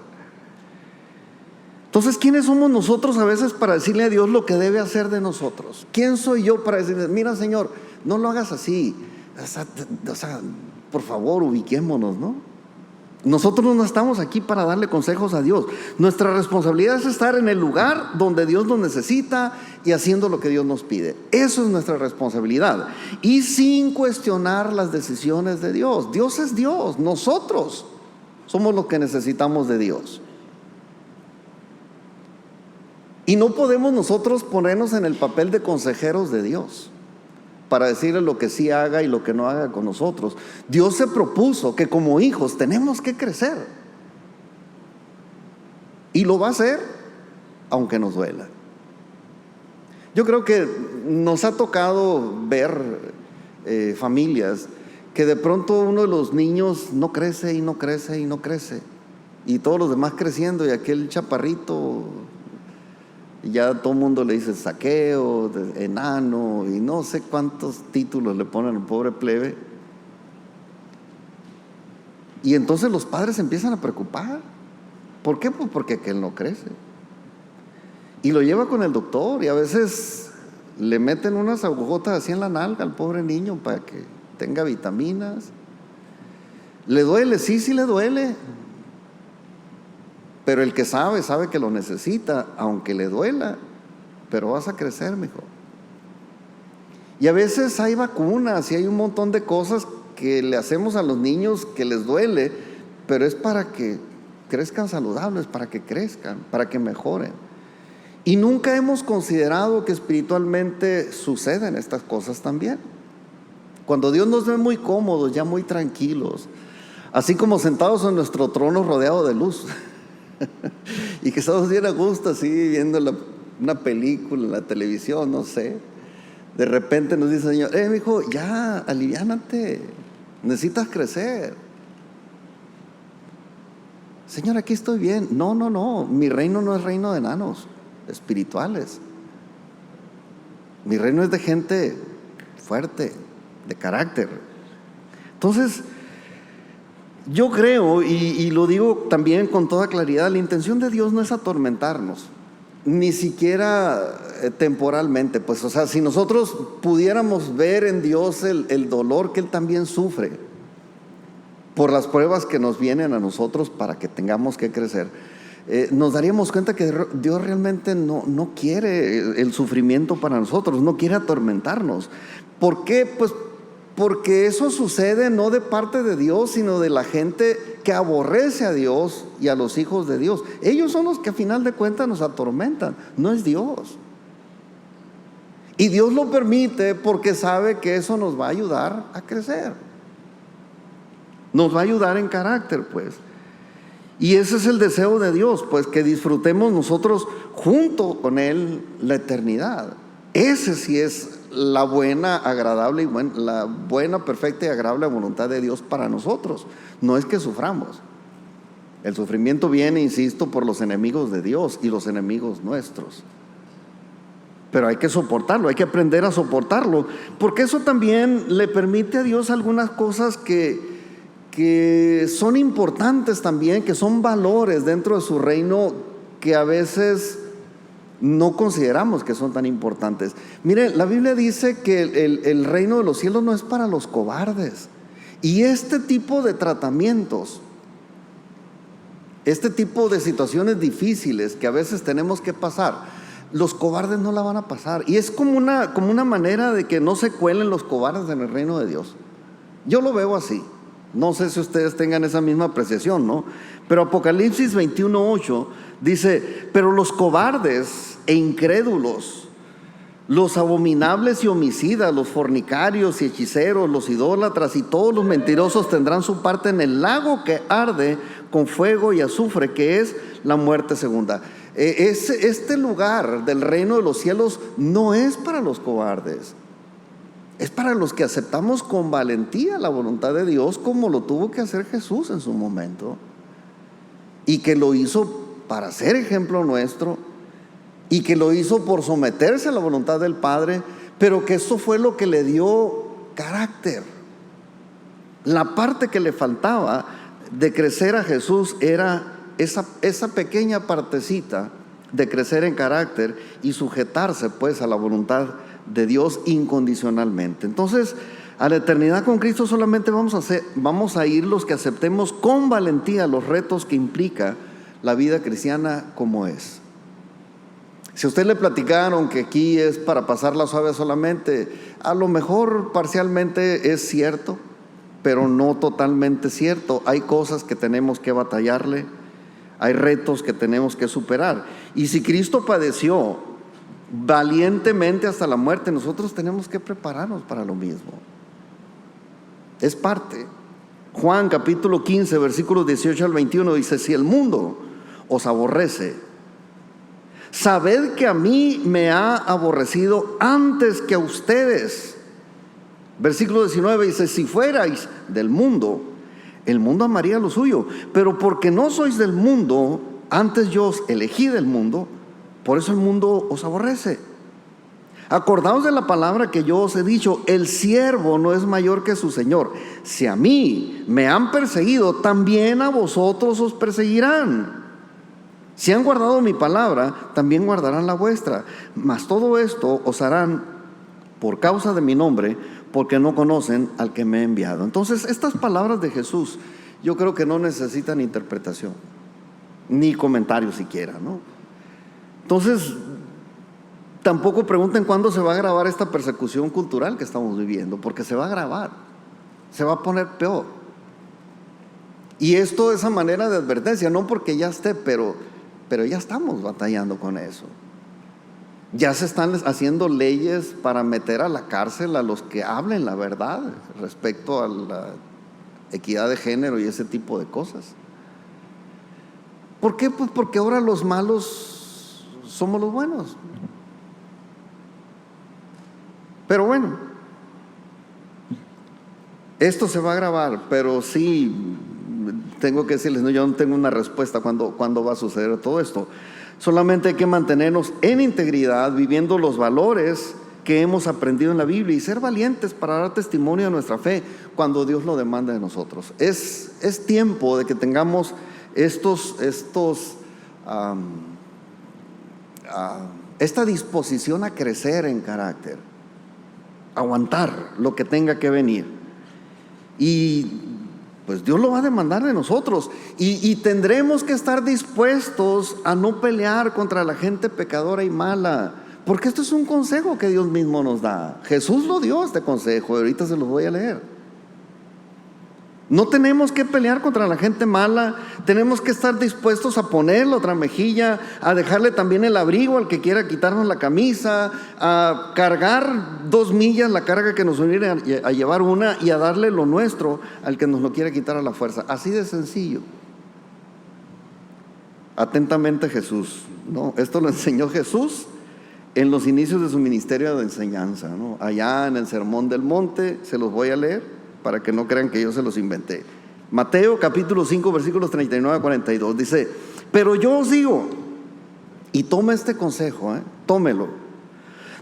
Entonces, ¿quiénes somos nosotros a veces para decirle a Dios lo que debe hacer de nosotros? ¿Quién soy yo para decirle, mira, Señor, no lo hagas así? O sea, por favor, ubiquémonos, ¿no? Nosotros no estamos aquí para darle consejos a Dios. Nuestra responsabilidad es estar en el lugar donde Dios nos necesita y haciendo lo que Dios nos pide. Eso es nuestra responsabilidad. Y sin cuestionar las decisiones de Dios. Dios es Dios. Nosotros somos los que necesitamos de Dios. Y no podemos nosotros ponernos en el papel de consejeros de Dios para decirle lo que sí haga y lo que no haga con nosotros. Dios se propuso que como hijos tenemos que crecer. Y lo va a hacer aunque nos duela. Yo creo que nos ha tocado ver familias que de pronto uno de los niños no crece y no crece y no crece. Y todos los demás creciendo y aquel chaparrito, ya todo el mundo le dice saqueo, enano y no sé cuántos títulos le ponen al pobre plebe. Y entonces los padres se empiezan a preocupar. ¿Por qué? Pues porque aquel no crece. Y lo lleva con el doctor y a veces le meten unas agujotas así en la nalga al pobre niño para que tenga vitaminas. ¿Le duele? Sí, sí le duele. Pero el que sabe que lo necesita, aunque le duela, pero vas a crecer, mijo. Y a veces hay vacunas y hay un montón de cosas que le hacemos a los niños que les duele, pero es para que crezcan saludables, para que crezcan, para que mejoren. Y nunca hemos considerado que espiritualmente suceden estas cosas también. Cuando Dios nos ve muy cómodos, ya muy tranquilos, así como sentados en nuestro trono rodeado de luz, y que estamos bien a gusto así viendo una película en la televisión, no sé. De repente nos dice el Señor: mijo, ya, aliviánate, necesitas crecer. Señor, aquí estoy bien. No, mi reino no es reino de enanos espirituales. Mi reino es de gente fuerte, de carácter. Entonces, yo creo, y lo digo también con toda claridad, la intención de Dios no es atormentarnos, ni siquiera temporalmente. Pues, o sea, si nosotros pudiéramos ver en Dios el dolor que Él también sufre por las pruebas que nos vienen a nosotros para que tengamos que crecer, nos daríamos cuenta que Dios realmente no quiere el sufrimiento para nosotros, no quiere atormentarnos. ¿Por qué? Pues porque eso sucede no de parte de Dios, sino de la gente que aborrece a Dios y a los hijos de Dios. Ellos son los que a final de cuentas nos atormentan, no es Dios. Y Dios lo permite porque sabe que eso nos va a ayudar a crecer. Nos va a ayudar en carácter, pues. Y ese es el deseo de Dios, pues, que disfrutemos nosotros junto con Él la eternidad. Ese sí es la buena, agradable y la buena, perfecta y agradable voluntad de Dios para nosotros. No es que suframos. El sufrimiento viene, insisto, por los enemigos de Dios y los enemigos nuestros. Pero hay que soportarlo, hay que aprender a soportarlo, porque eso también le permite a Dios algunas cosas que son importantes también, que son valores dentro de su reino que a veces no consideramos que son tan importantes. Mire, la Biblia dice que el reino de los cielos no es para los cobardes. Y este tipo de tratamientos, este tipo de situaciones difíciles que a veces tenemos que pasar, los cobardes no la van a pasar. Y es como una manera de que no se cuelen los cobardes en el reino de Dios. Yo lo veo así. No sé si ustedes tengan esa misma apreciación, ¿no? Pero Apocalipsis 21:8 dice: pero los cobardes e incrédulos, los abominables y homicidas, los fornicarios y hechiceros, los idólatras y todos los mentirosos tendrán su parte en el lago que arde con fuego y azufre, que es la muerte segunda. Este lugar del reino de los cielos no es para los cobardes. Es para los que aceptamos con valentía la voluntad de Dios, como lo tuvo que hacer Jesús en su momento, y que lo hizo para ser ejemplo nuestro, y que lo hizo por someterse a la voluntad del Padre, pero que eso fue lo que le dio carácter. La parte que le faltaba de crecer a Jesús era esa pequeña partecita de crecer en carácter y sujetarse pues a la voluntad de Dios incondicionalmente. Entonces, A la eternidad con Cristo solamente vamos a ir los que aceptemos con valentía los retos que implica la vida cristiana como es. Si a usted le platicaron que aquí es para pasarla suave solamente, a lo mejor parcialmente es cierto, pero no totalmente cierto. Hay cosas que tenemos que batallarle, hay retos que tenemos que superar. Y si Cristo padeció valientemente hasta la muerte, nosotros tenemos que prepararnos para lo mismo. Es parte. Juan capítulo 15, versículos 18 al 21 dice: si el mundo os aborrece, sabed que a mí me ha aborrecido antes que a ustedes. Versículo 19 dice: si fuerais del mundo, el mundo amaría lo suyo, pero porque no sois del mundo, antes yo os elegí del mundo, por eso el mundo os aborrece. Acordaos de la palabra que yo os he dicho: el siervo no es mayor que su señor. Si a mí me han perseguido, también a vosotros os perseguirán. Si han guardado mi palabra, también guardarán la vuestra. Mas todo esto os harán por causa de mi nombre, porque no conocen al que me ha enviado. Entonces, estas palabras de Jesús, yo creo que no necesitan interpretación, ni comentario siquiera, ¿no? Entonces, tampoco pregunten cuándo se va a grabar esta persecución cultural que estamos viviendo, porque se va a grabar, se va a poner peor. Y esto es a manera de advertencia, no porque ya esté, pero ya estamos batallando con eso. Ya se están haciendo leyes para meter a la cárcel a los que hablen la verdad respecto a la equidad de género y ese tipo de cosas. ¿Por qué? Pues porque ahora los malos somos los buenos. Pero bueno, esto se va a grabar, pero sí tengo que decirles, no, yo no tengo una respuesta cuándo va a suceder todo esto. Solamente hay que mantenernos en integridad, viviendo los valores que hemos aprendido en la Biblia y ser valientes para dar testimonio de nuestra fe cuando Dios lo demanda de nosotros. Es tiempo de que tengamos esta disposición a crecer en carácter, aguantar lo que tenga que venir. Y pues Dios lo va a demandar de nosotros y tendremos que estar dispuestos a no pelear contra la gente pecadora y mala, porque esto es un consejo que Dios mismo nos da. Jesús lo dio, este consejo, y ahorita se los voy a leer. No tenemos que pelear contra la gente mala, tenemos que estar dispuestos a ponerle otra mejilla, a dejarle también el abrigo al que quiera quitarnos la camisa, a cargar 2 millas la carga que nos viene a llevar una, y a darle lo nuestro al que nos lo quiera quitar a la fuerza. Así de sencillo. Atentamente Jesús, ¿no? Esto lo enseñó Jesús en los inicios de su ministerio de enseñanza, ¿no? Allá en el Sermón del Monte, se los voy a leer para que no crean que yo se los inventé. Mateo capítulo 5 versículos 39 a 42 dice: pero yo os digo, y toma este consejo, tómelo,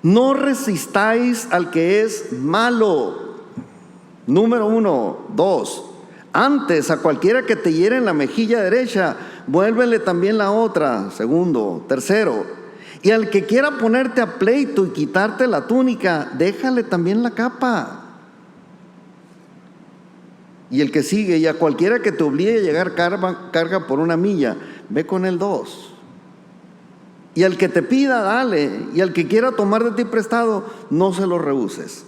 no resistáis al que es malo. Número 1. 2. Antes, a cualquiera que te hiere en la mejilla derecha, vuélvele también la otra. 2. 3. Y al que quiera ponerte a pleito y quitarte la túnica, déjale también la capa. Y el que sigue: y a cualquiera que te obligue a llegar carga por 1 milla, ve con él 2. Y al que te pida, dale. Y al que quiera tomar de ti prestado, no se lo rehuses.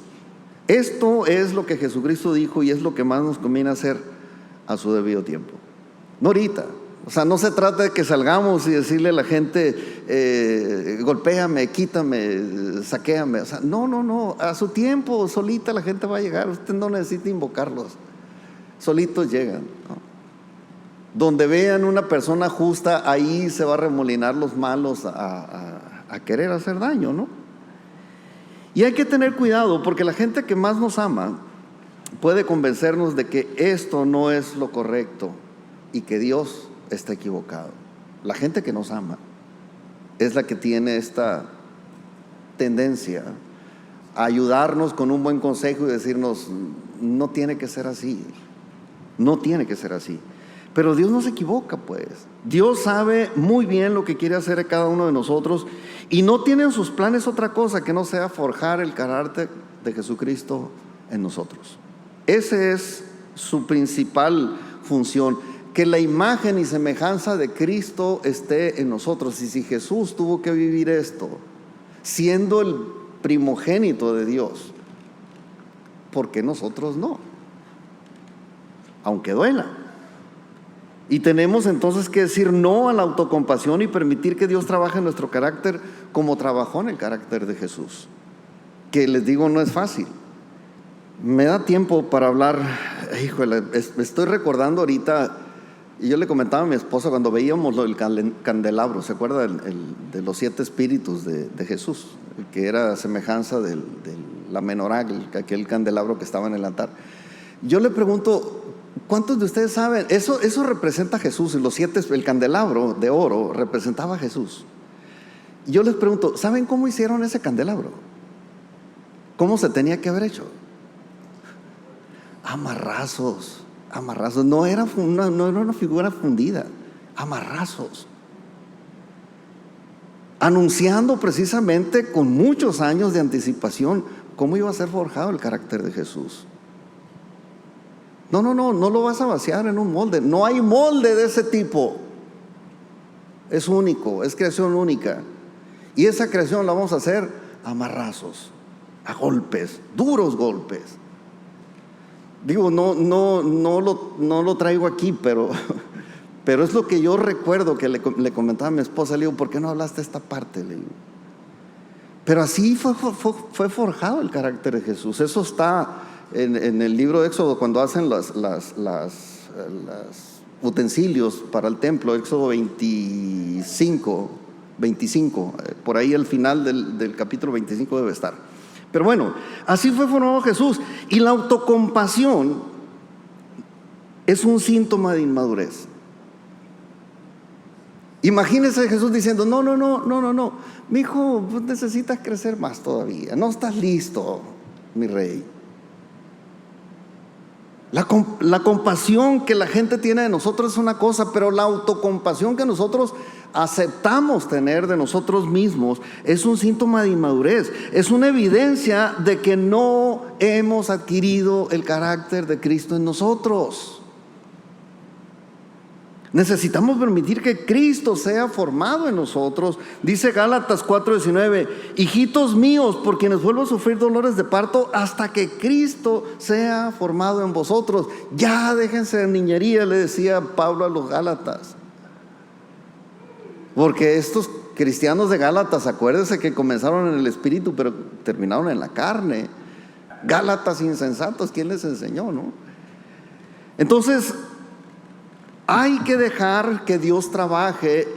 Esto es lo que Jesucristo dijo y es lo que más nos conviene hacer a su debido tiempo. No ahorita. O sea, no se trata de que salgamos y decirle a la gente, golpéame, quítame, saquéame. O sea, no. A su tiempo, solita la gente va a llegar. Usted no necesita invocarlos. Solitos llegan, ¿no? Donde vean una persona justa, ahí se va a remolinar los malos a querer hacer daño, ¿no? Y hay que tener cuidado, porque la gente que más nos ama puede convencernos de que esto no es lo correcto y que Dios está equivocado. La gente que nos ama es la que tiene esta tendencia a ayudarnos con un buen consejo y decirnos: no tiene que ser así. No tiene que ser así. Pero Dios no se equivoca, pues. Dios sabe muy bien lo que quiere hacer a cada uno de nosotros y no tiene en sus planes otra cosa que no sea forjar el carácter de Jesucristo en nosotros. Esa es su principal función, que la imagen y semejanza de Cristo esté en nosotros. Y si Jesús tuvo que vivir esto, siendo el primogénito de Dios, ¿por qué nosotros no? Aunque duela. Y tenemos entonces que decir no a la autocompasión y permitir que Dios trabaje en nuestro carácter como trabajó en el carácter de Jesús, que les digo no es fácil. Me da tiempo para hablar. Híjole, estoy recordando ahorita, y yo le comentaba a mi esposa cuando veíamos el candelabro, ¿se acuerda de los 7 espíritus de Jesús? Que era semejanza de la menorá, aquel candelabro que estaba en el altar. Yo le pregunto, ¿cuántos de ustedes saben? Eso representa a Jesús, y los 7, el candelabro de oro representaba a Jesús. Y yo les pregunto, ¿saben cómo hicieron ese candelabro? ¿Cómo se tenía que haber hecho? Amarrazos. No era una figura fundida, amarrazos. Anunciando precisamente con muchos años de anticipación cómo iba a ser forjado el carácter de Jesús. No lo vas a vaciar en un molde. No hay molde de ese tipo. Es único, es creación única. Y esa creación la vamos a hacer a amarrazos, a golpes, duros golpes. Digo, no lo traigo aquí, pero es lo que yo recuerdo que le comentaba a mi esposa. Le digo, ¿por qué no hablaste esta parte? Le digo. Pero así fue forjado el carácter de Jesús. Eso está en el libro de Éxodo, cuando hacen los utensilios para el templo, Éxodo 25, por ahí al final del capítulo 25 debe estar. Pero bueno, así fue formado Jesús. Y la autocompasión es un síntoma de inmadurez. Imagínese Jesús diciendo, no, mi hijo, pues necesitas crecer más todavía, no estás listo, mi rey. La compasión que la gente tiene de nosotros es una cosa, pero la autocompasión que nosotros aceptamos tener de nosotros mismos es un síntoma de inmadurez, es una evidencia de que no hemos adquirido el carácter de Cristo en nosotros. Necesitamos permitir que Cristo sea formado en nosotros. Dice Gálatas 4:19, hijitos míos, por quienes vuelvo a sufrir dolores de parto hasta que Cristo sea formado en vosotros. Ya déjense de niñería, le decía Pablo a los Gálatas. Porque estos cristianos de Gálatas, acuérdense que comenzaron en el espíritu, pero terminaron en la carne. Gálatas insensatos, ¿quién les enseñó, no? Entonces, hay que dejar que Dios trabaje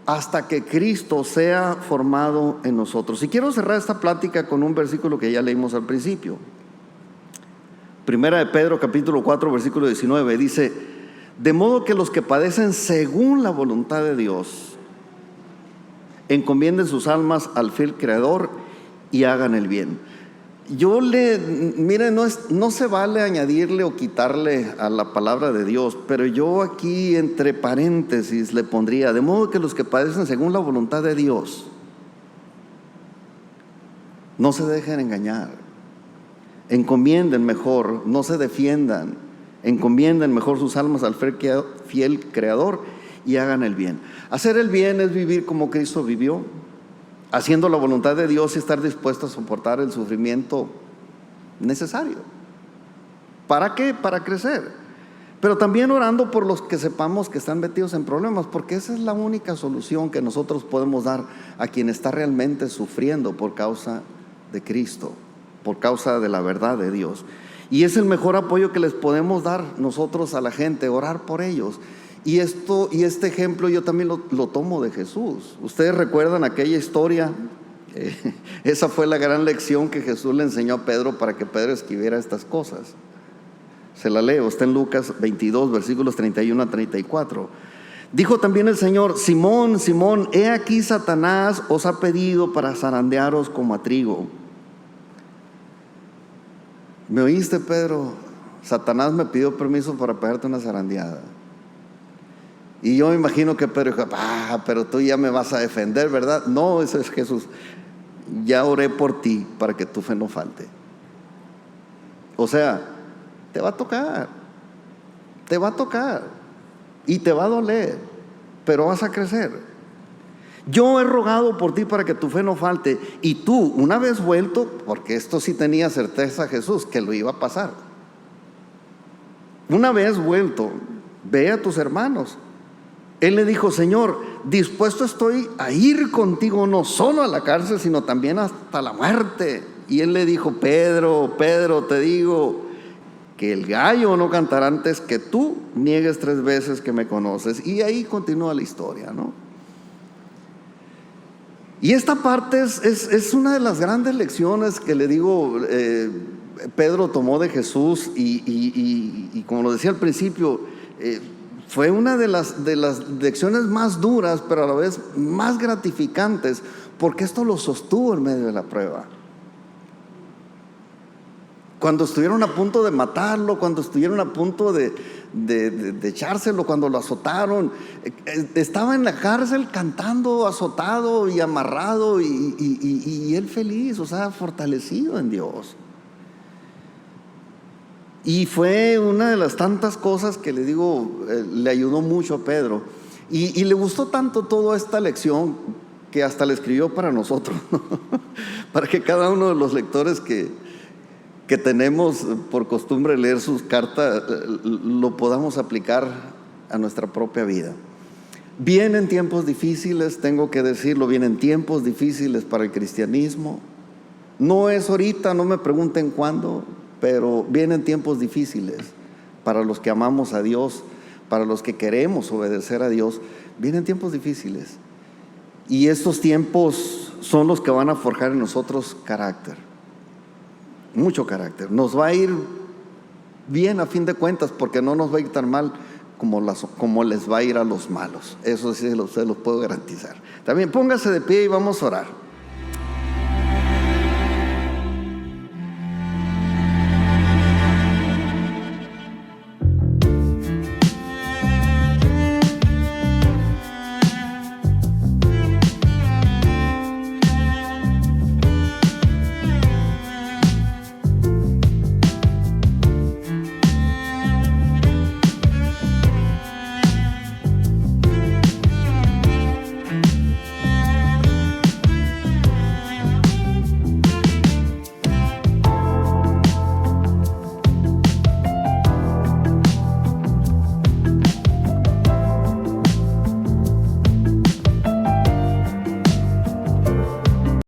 hasta que Cristo sea formado en nosotros. Y quiero cerrar esta plática con un versículo que ya leímos al principio. Primera de Pedro, capítulo 4, versículo 19, dice: de modo que los que padecen según la voluntad de Dios encomienden sus almas al fiel Creador y hagan el bien. Miren, no se vale añadirle o quitarle a la palabra de Dios, pero yo aquí entre paréntesis le pondría: de modo que los que padecen según la voluntad de Dios no se dejen engañar, encomienden mejor, no se defiendan, encomienden mejor sus almas al fiel Creador y hagan el bien. Hacer el bien es vivir como Cristo vivió, haciendo la voluntad de Dios y estar dispuesto a soportar el sufrimiento necesario. ¿Para qué? Para crecer. Pero también orando por los que sepamos que están metidos en problemas, porque esa es la única solución que nosotros podemos dar a quien está realmente sufriendo por causa de Cristo, por causa de la verdad de Dios. Y es el mejor apoyo que les podemos dar nosotros a la gente, orar por ellos. Y este ejemplo yo también lo tomo de Jesús. Ustedes recuerdan aquella historia, esa fue la gran lección que Jesús le enseñó a Pedro para que Pedro escribiera estas cosas. Se la leo, está en Lucas 22, versículos 31 a 34. Dijo también el Señor: Simón, Simón, he aquí Satanás os ha pedido para zarandearos como a trigo. ¿Me oíste, Pedro? Satanás me pidió permiso para pegarte una zarandeada. Y yo me imagino que Pedro dijo: pero tú ya me vas a defender, ¿verdad? No, eso es Jesús. Ya oré por ti para que tu fe no falte. O sea, te va a tocar y te va a doler, pero vas a crecer. Yo he rogado por ti para que tu fe no falte, y tú, una vez vuelto, porque esto sí tenía certeza Jesús que lo iba a pasar, una vez vuelto, ve a tus hermanos. Él le dijo: Señor, dispuesto estoy a ir contigo, no solo a la cárcel, sino también hasta la muerte. Y él le dijo: Pedro, Pedro, te digo que el gallo no cantará antes que tú niegues 3 veces que me conoces. Y ahí continúa la historia, ¿no? Y esta parte es una de las grandes lecciones que le digo, Pedro tomó de Jesús, y como lo decía al principio, fue una de las lecciones más duras, pero a la vez más gratificantes, porque esto lo sostuvo en medio de la prueba. Cuando estuvieron a punto de matarlo, cuando estuvieron a punto de echárselo, cuando lo azotaron, estaba en la cárcel cantando, azotado y amarrado, y él feliz, o sea, fortalecido en Dios. Y fue una de las tantas cosas que le digo, le ayudó mucho a Pedro, y le gustó tanto toda esta lección que hasta la escribió para nosotros, ¿no? Para que cada uno de los lectores que tenemos por costumbre leer sus cartas, lo podamos aplicar a nuestra propia vida. Vienen tiempos difíciles, tengo que decirlo, vienen tiempos difíciles para el cristianismo. No es ahorita, no me pregunten cuándo, pero vienen tiempos difíciles para los que amamos a Dios, para los que queremos obedecer a Dios. Vienen tiempos difíciles, y estos tiempos son los que van a forjar en nosotros carácter. Mucho carácter. Nos va a ir bien a fin de cuentas, porque no nos va a ir tan mal como les va a ir a los malos. Eso sí se los puedo garantizar. También póngase de pie y vamos a orar.